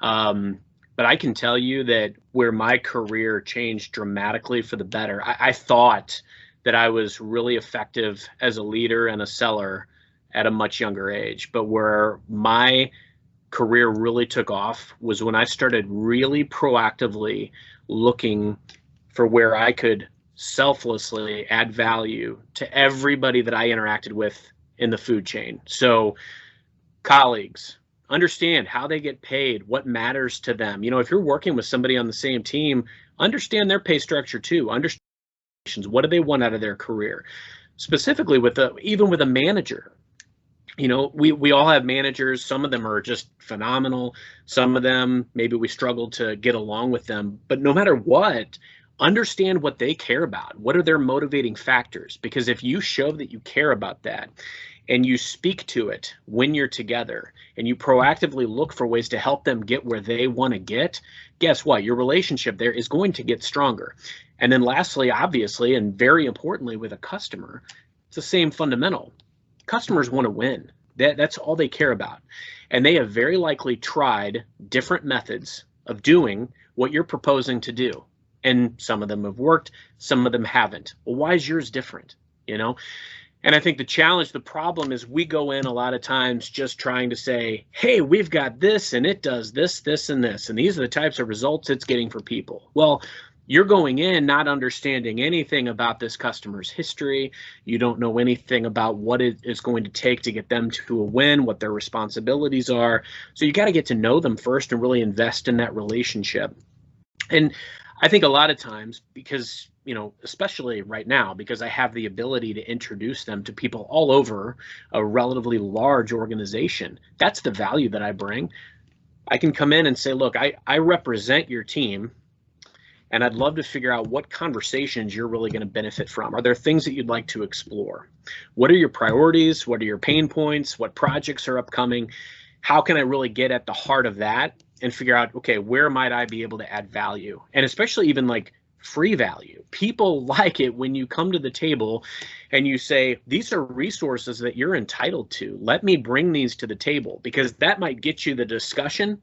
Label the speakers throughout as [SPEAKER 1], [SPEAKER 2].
[SPEAKER 1] But I can tell you that where my career changed dramatically for the better, I thought that I was really effective as a leader and a seller at a much younger age. But where my career really took off was when I started really proactively looking for where I could selflessly add value to everybody that I interacted with in the food chain. So colleagues, understand how they get paid, what matters to them. If you're working with somebody on the same team, understand their pay structure too. Understand what do they want out of their career. Specifically even with a manager. We all have managers. Some of them are just phenomenal. Some of them, maybe we struggle to get along with them. But no matter what, understand what they care about. What are their motivating factors? Because if you show that you care about that and you speak to it when you're together and you proactively look for ways to help them get where they want to get, guess what? Your relationship there is going to get stronger. And then lastly, obviously, and very importantly with a customer, it's the same fundamental. Customers want to win. That's all they care about. And they have very likely tried different methods of doing what you're proposing to do. And some of them have worked, some of them haven't. Well, why is yours different? And I think the problem is we go in a lot of times just trying to say, hey, we've got this and it does this, this, and this. And these are the types of results it's getting for people. Well, you're going in not understanding anything about this customer's history. You don't know anything about what it is going to take to get them to a win, what their responsibilities are. So you got to get to know them first and really invest in that relationship. And I think a lot of times, because, especially right now, because I have the ability to introduce them to people all over a relatively large organization, that's the value that I bring. I can come in and say, look, I represent your team. And I'd love to figure out what conversations you're really going to benefit from. Are there things that you'd like to explore? What are your priorities? What are your pain points? What projects are upcoming? How can I really get at the heart of that and figure out, okay, where might I be able to add value? And especially even like free value. People like it when you come to the table and you say, these are resources that you're entitled to. Let me bring these to the table, because that might get you the discussion.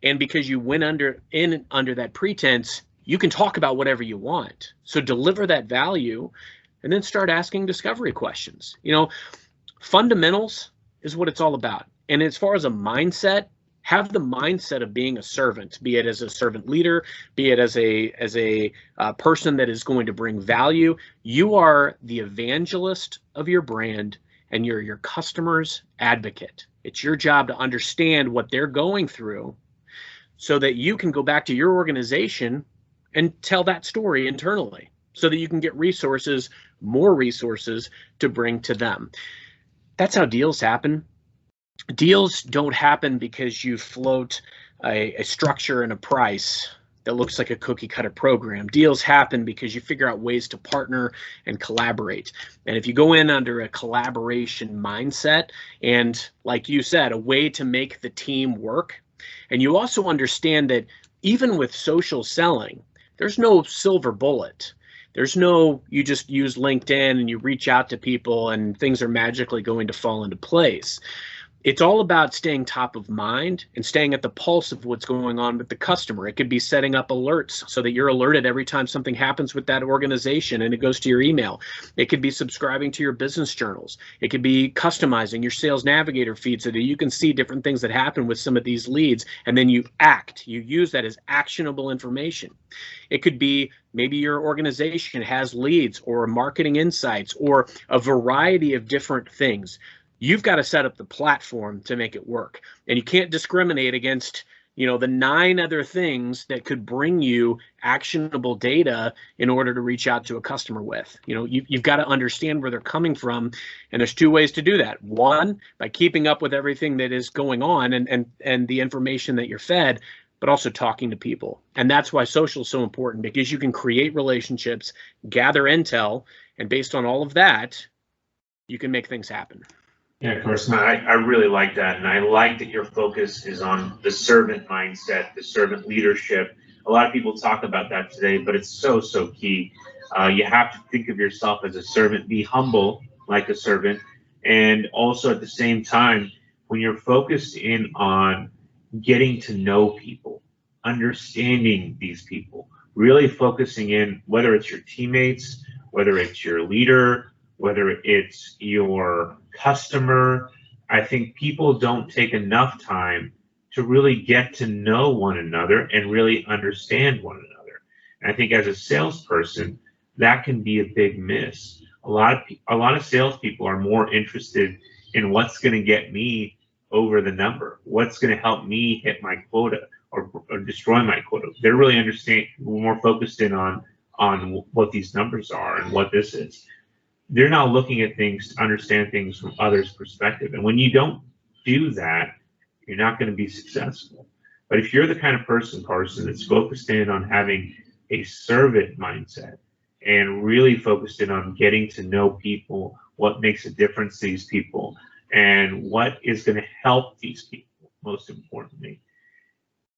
[SPEAKER 1] And because you went under that pretense, you can talk about whatever you want. So deliver that value and then start asking discovery questions. Fundamentals is what it's all about. And as far as a mindset, have the mindset of being a servant, be it as a servant leader, be it as a person that is going to bring value. You are the evangelist of your brand and you're your customer's advocate. It's your job to understand what they're going through so that you can go back to your organization and tell that story internally so that you can get more resources to bring to them. That's how deals happen. Deals don't happen because you float a structure and a price that looks like a cookie cutter program. Deals happen because you figure out ways to partner and collaborate. And if you go in under a collaboration mindset and, like you said, a way to make the team work, and you also understand that even with social selling, there's no silver bullet. There's no, you just use LinkedIn and you reach out to people and things are magically going to fall into place. It's all about staying top of mind and staying at the pulse of what's going on with the customer. It could be setting up alerts so that you're alerted every time something happens with that organization and it goes to your email. It could be subscribing to your business journals. It could be customizing your sales navigator feed so that you can see different things that happen with some of these leads, and then you act. You use that as actionable information. It could be maybe your organization has leads or marketing insights or a variety of different things. You've got to set up the platform to make it work. And you can't discriminate against, the 9 other things that could bring you actionable data in order to reach out to a customer with. You've got to understand where they're coming from. And there's 2 ways to do that. One, by keeping up with everything that is going on and the information that you're fed, but also talking to people. And that's why social is so important, because you can create relationships, gather intel, and based on all of that, you can make things happen.
[SPEAKER 2] Yeah, Carson, I really like that. And I like that your focus is on the servant mindset, the servant leadership. A lot of people talk about that today, but it's so key. You have to think of yourself as a servant, be humble like a servant. And also at the same time, when you're focused in on getting to know people, understanding these people, really focusing in, whether it's your teammates, whether it's your leader, whether it's your customer. I think people don't take enough time to really get to know one another and really understand one another. And I think as a salesperson, that can be a big miss. A lot of salespeople are more interested in what's going to get me over the number, what's going to help me hit my quota or destroy my quota. They're really more focused in on what these numbers are and what this is. They're not looking at things to understand things from others' perspective. And when you don't do that, you're not going to be successful. But if you're the kind of person, Carson, that's focused in on having a servant mindset and really focused in on getting to know people, what makes a difference to these people, and what is going to help these people, most importantly,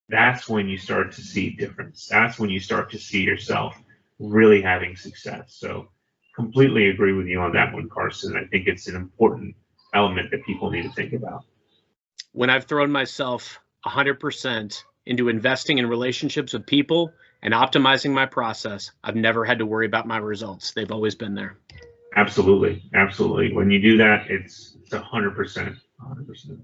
[SPEAKER 2] that's when you start to see difference. That's when you start to see yourself really having success. So completely agree with you on that one, Carson. I think it's an important element that people need to think about.
[SPEAKER 1] When I've thrown myself 100% into investing in relationships with people and optimizing my process, I've never had to worry about my results. They've always been there.
[SPEAKER 2] Absolutely. Absolutely. When you do that, it's 100%. 100%.